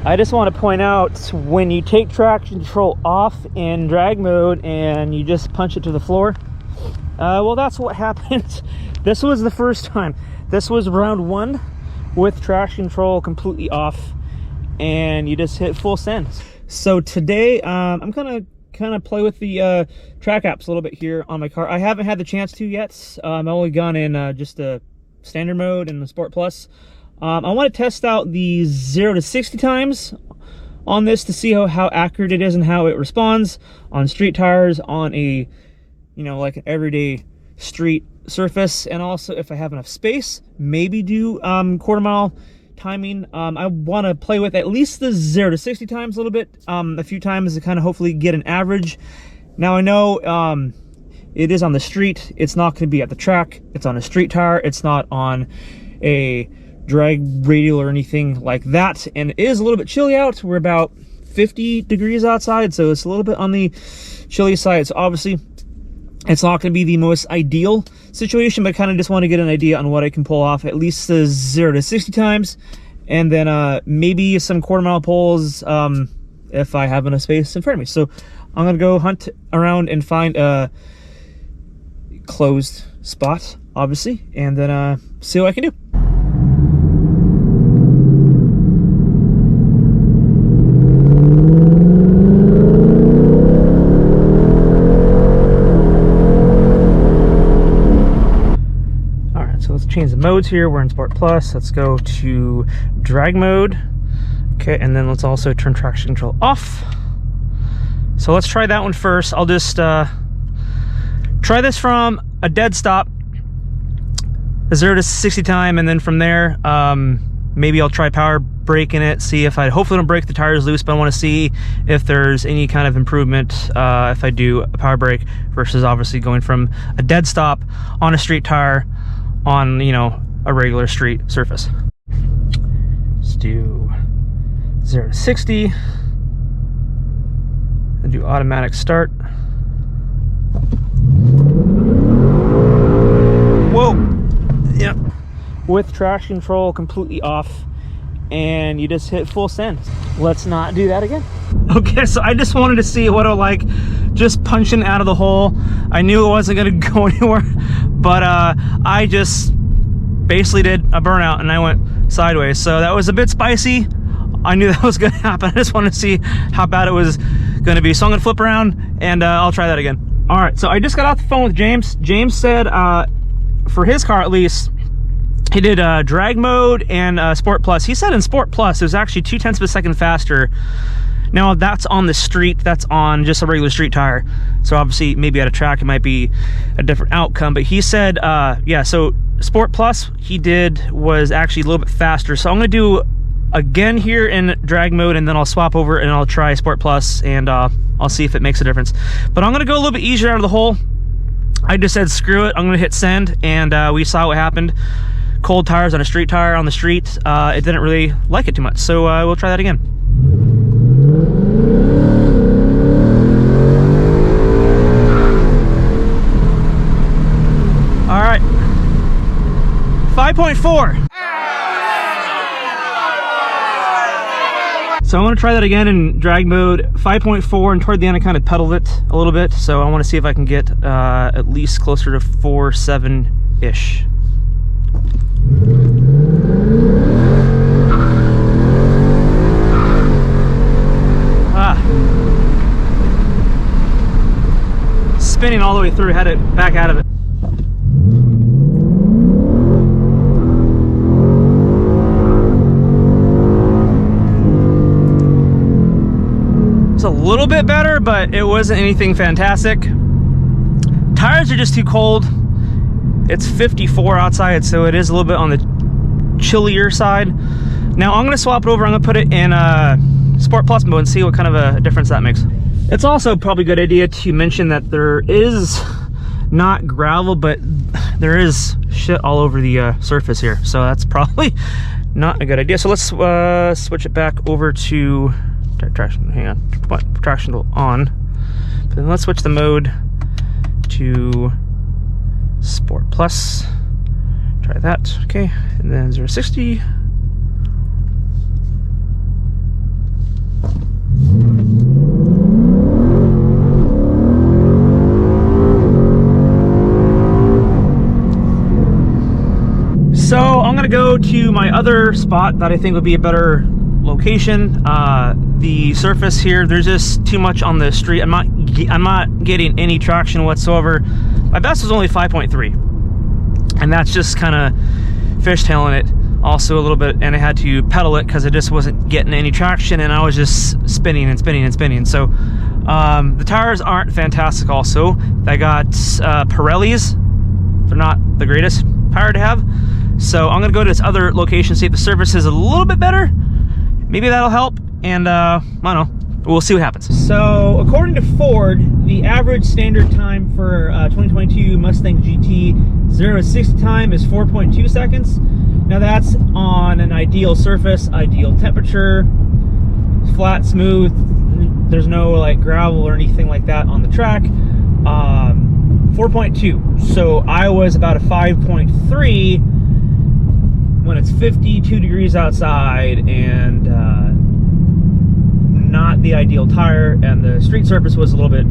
I just want to point out, when you take traction control off in drag mode and you just punch it to the floor, well, that's what happened. This was the first time. This was round 1 with traction control completely off, and you just hit full send. So today, I'm gonna kind of play with the track apps a little bit here on my car. I haven't had the chance to yet. I've only gone in just a standard mode and the Sport Plus. I want to test out the 0 to 60 times on this to see how accurate it is and how it responds on street tires, on a, you know, like an everyday street surface, and also if I have enough space, maybe do quarter mile timing. I want to play with at least the 0 to 60 times a little bit, a few times to kind of hopefully get an average. Now I know it is on the street. It's not going to be at the track. It's on a street tire. It's not on a drag radial or anything like that, and it is a little bit chilly out. We're about 50 degrees outside, so it's a little bit on the chilly side. So obviously it's not going to be the most ideal situation, but kind of just want to get an idea on what I can pull off, at least the 0 to 60 times, and then maybe some quarter mile pulls if I have enough space in front of me. So I'm going to go hunt around and find a closed spot, obviously, and then see what I can do. Change the modes here. We're in Sport Plus. Let's go to drag mode. Okay, and then let's also turn traction control off. So let's try that one first. I'll just try this from a dead stop, a 0 to 60 time, and then from there maybe I'll try power braking it, see if I hopefully don't break the tires loose, but I want to see if there's any kind of improvement if I do a power brake versus obviously going from a dead stop on a street tire on, you know, a regular street surface. Let's do 0 to 60 and do automatic start. Whoa! Yep. With traction control completely off, and you just hit full send. Let's not do that again. Okay, so I just wanted to see what it was like just punching out of the hole. I knew it wasn't gonna go anywhere, but I just basically did a burnout and I went sideways. So that was a bit spicy. I knew that was gonna happen. I just wanted to see how bad it was gonna be. So I'm gonna flip around and I'll try that again. All right, so I just got off the phone with James. James said for his car at least, he did drag mode and Sport Plus. He said in Sport Plus it was actually 0.2 of a second faster. Now that's on the street, that's on just a regular street tire. So obviously maybe at a track it might be a different outcome, but he said, yeah, so Sport Plus he did was actually a little bit faster. So I'm gonna do again here in drag mode, and then I'll swap over and I'll try Sport Plus, and I'll see if it makes a difference. But I'm gonna go a little bit easier out of the hole. I just said screw it, I'm gonna hit send, and we saw what happened. Cold tires on a street tire on the street, it didn't really like it too much. So we'll try that again. All right, 5.4. So I want to try that again in drag mode, 5.4, and toward the end I kind of pedaled it a little bit. So I want to see if I can get at least closer to 4.7-ish. Spinning all the way through, had it back out of it. It's a little bit better, but it wasn't anything fantastic. Tires are just too cold. It's 54 outside, so it is a little bit on the chillier side. Now I'm gonna swap it over. I'm gonna put it in Sport Plus mode and see what kind of a difference that makes. It's also probably a good idea to mention that there is not gravel, but there is shit all over the surface here. So that's probably not a good idea. So let's switch it back over to traction. Hang on, traction on. But then let's switch the mode to Sport Plus. Try that. Okay, and then 0 to 60. my other spot that I think would be a better location, the surface here, there's just too much on the street. I'm not getting any traction whatsoever. My best was only 5.3, and that's just kind of fishtailing it also a little bit, and I had to pedal it because I just wasn't getting any traction, and I was just spinning and spinning and spinning. So the tires aren't fantastic. Also, I got Pirellis. They're not the greatest tire to have, so I'm gonna go to this other location, see if the surface is a little bit better. Maybe that'll help, and I don't know, we'll see what happens. So according to Ford, the average standard time for 2022 Mustang GT 0 to 60 time is 4.2 seconds. Now that's on an ideal surface, ideal temperature, flat, smooth, there's no like gravel or anything like that on the track. 4.2, so I was about a 5.3 when it's 52 degrees outside and not the ideal tire, and the street surface was a little bit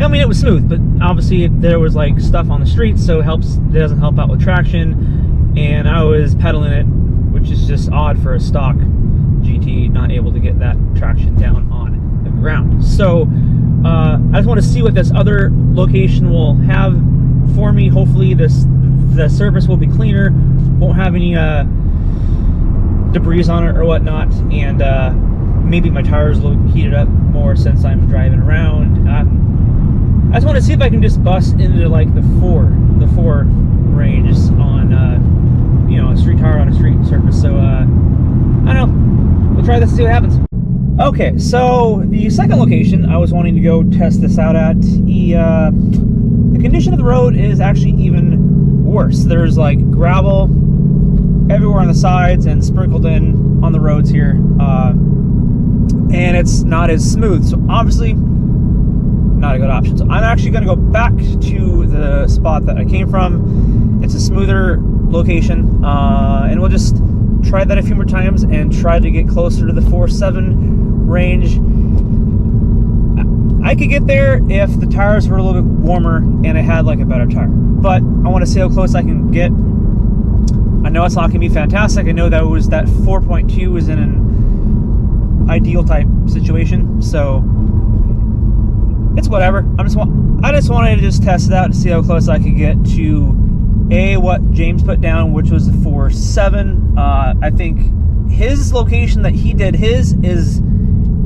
I mean, it was smooth, but obviously there was like stuff on the street, so it doesn't help out with traction, and I was pedaling it, which is just odd for a stock GT, not able to get that traction down on the ground. So I just want to see what this other location will have for me. Hopefully the surface will be cleaner, won't have any debris on it or whatnot, and maybe my tires will heat it up more since I'm driving around. I just want to see if I can just bust into like the four ranges on you know, a street tire on a street surface. So I don't know, we'll try this and see what happens. Okay, so the second location I was wanting to go test this out at, the condition of the road is actually even worse. There's like gravel everywhere on the sides and sprinkled in on the roads here, and it's not as smooth, so obviously not a good option. So I'm actually going to go back to the spot that I came from. It's a smoother location, and we'll just try that a few more times and try to get closer to the 4.7 range. I could get there if the tires were a little bit warmer and I had like a better tire, but I want to see how close I can get. I know it's not going to be fantastic. I know that 4.2 was in an ideal type situation, so it's whatever. I just wanted to just test it out to see how close I could get to what James put down, which was the 4.7. I think his location that he did his is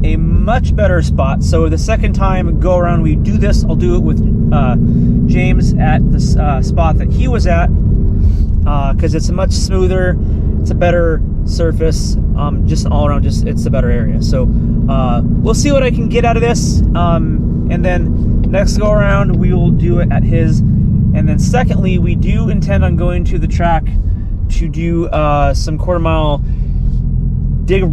a much better spot. So the second time go around we do this, I'll do it with James at the spot that he was at, because it's a much smoother, it's a better surface, just all around, it's a better area. So we'll see what I can get out of this, and then next go around we will do it at his. And then secondly, we do intend on going to the track to do some quarter-mile dig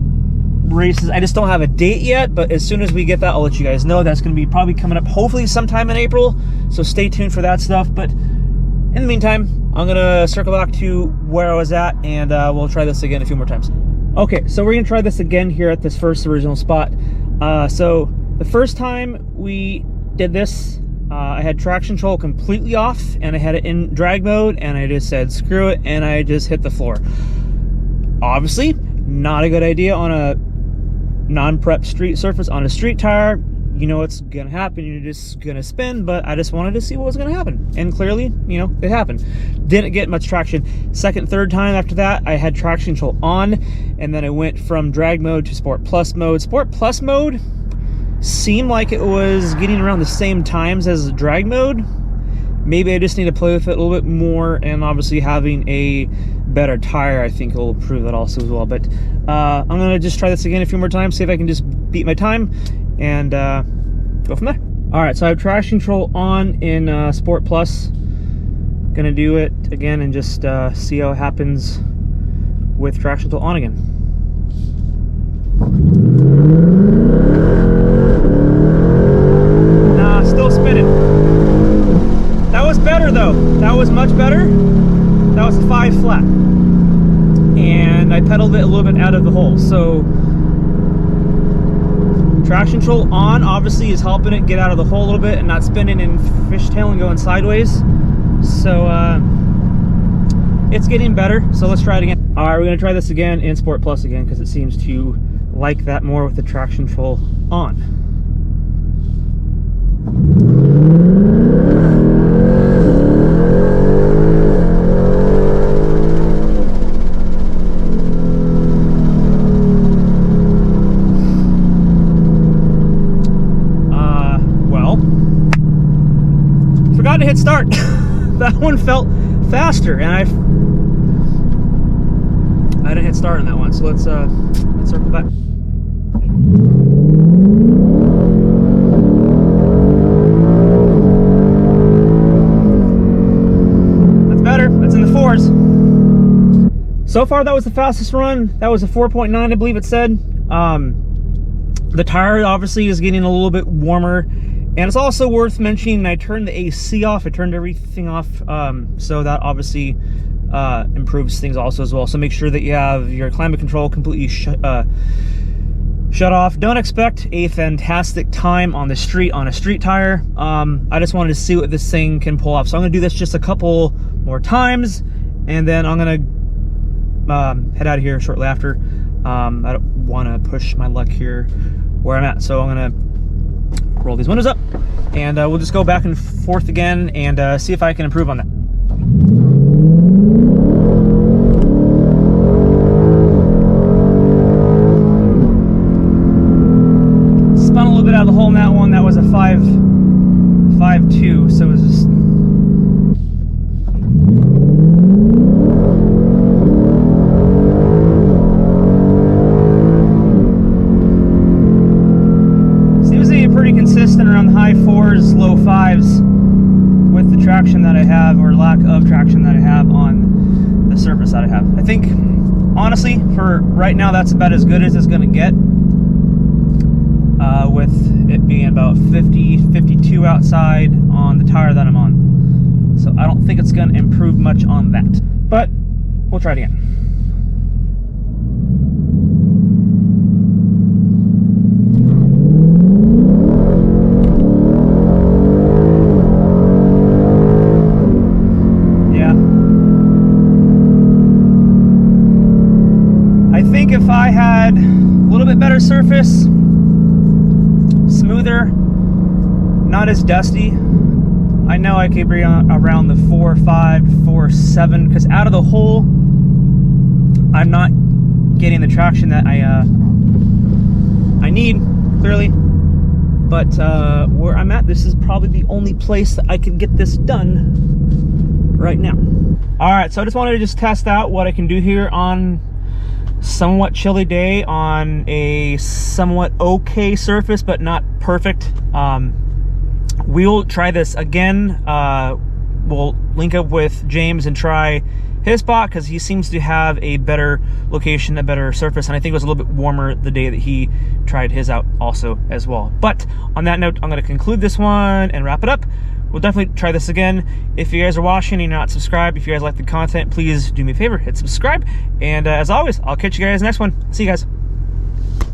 races. I just don't have a date yet, but as soon as we get that, I'll let you guys know. That's going to be probably coming up hopefully sometime in April, so stay tuned for that stuff. But in the meantime, I'm going to circle back to where I was at, and we'll try this again a few more times. Okay, so we're going to try this again here at this first original spot. So the first time we did this, I had traction control completely off, and I had it in drag mode, and I just said screw it, and I just hit the floor. Obviously not a good idea on a non-prep street surface. On a street tire, you know what's gonna happen, you're just gonna spin, but I just wanted to see what was gonna happen, and clearly, you know, it happened. Didn't get much traction. Second, third time after that, I had traction control on, and then I went from drag mode to Sport Plus mode. Sport Plus mode seemed like it was getting around the same times as drag mode. Maybe I just need to play with it a little bit more, and obviously having a better tire I think will improve that also as well. But I'm gonna just try this again a few more times, see if I can just beat my time, and go from there. All right, so I have traction control on in Sport Plus. Gonna do it again and just see how it happens with traction control on again. Still spinning. That was better though. That was much better. That was a 5 flat. And I pedaled it a little bit out of the hole. So traction control on obviously is helping it get out of the hole a little bit and not spinning and fishtailing going sideways. So it's getting better, so let's try it again. All right, we're gonna try this again in Sport Plus again, because it seems to like that more with the traction control on. Forgot to hit start. That one felt faster, and I didn't hit start on that one. So let's circle back. That's better. That's in the 4s. So far, that was the fastest run. That was a 4.9, I believe it said. The tire obviously is getting a little bit warmer. And it's also worth mentioning, I turned the AC off, I turned everything off, so that obviously improves things also as well. So make sure that you have your climate control completely shut off. Don't expect a fantastic time on the street on a street tire. I just wanted to see what this thing can pull off. So I'm gonna do this just a couple more times, and then I'm gonna head out of here shortly after. I don't wanna push my luck here where I'm at, so I'm gonna roll these windows up, and we'll just go back and forth again and see if I can improve on that. Spun a little bit out of the hole in that one. That was a 5.2, so it was just... pretty consistent around the high 4s, low 5s with the traction that I have, or lack of traction that I have on the surface that I have. I think, honestly, for right now, that's about as good as it's going to get, with it being about 52 outside on the tire that I'm on. So I don't think it's going to improve much on that, but we'll try it again. If I had a little bit better surface, smoother, not as dusty, I know I could be around the 4.5, 4.7, because out of the hole, I'm not getting the traction that I need, clearly. But where I'm at, this is probably the only place that I can get this done right now. All right, so I just wanted to just test out what I can do here on somewhat chilly day on a somewhat okay surface, but not perfect. We'll try this again. We'll link up with James and try his spot, because he seems to have a better location, a better surface, and I think it was a little bit warmer the day that he tried his out also as well. But on that note, I'm going to conclude this one and wrap it up. We'll definitely try this again. If you guys are watching and you're not subscribed, if you guys like the content, please do me a favor, hit subscribe. And as always, I'll catch you guys next one. See you guys.